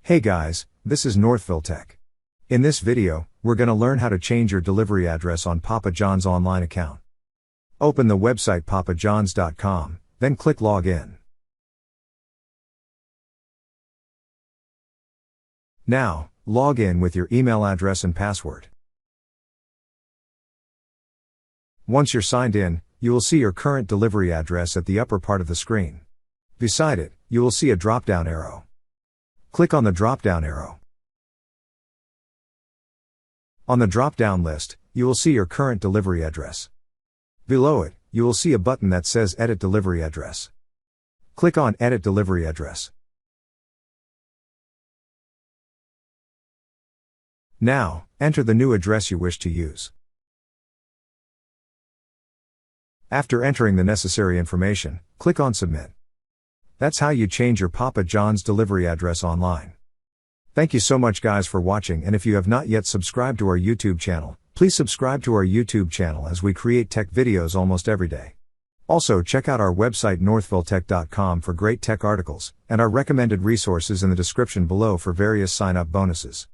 Hey guys, this is Northville Tech. In this video, we're gonna learn how to change your delivery address on Papa John's online account. Open the website papajohns.com, then click Login. Now, log in with your email address and password. Once you're signed in, you will see your current delivery address at the upper part of the screen. Beside it, you will see a drop-down arrow. Click on the drop-down arrow. On the drop-down list, you will see your current delivery address. Below it, you will see a button that says Edit Delivery Address. Click on Edit Delivery Address. Now, enter the new address you wish to use. After entering the necessary information, click on Submit. That's how you change your Papa John's delivery address online. Thank you so much guys for watching, and if you have not yet subscribed to our YouTube channel, please subscribe to our YouTube channel as we create tech videos almost every day. Also check out our website northvilletech.com for great tech articles, and our recommended resources in the description below for various sign-up bonuses.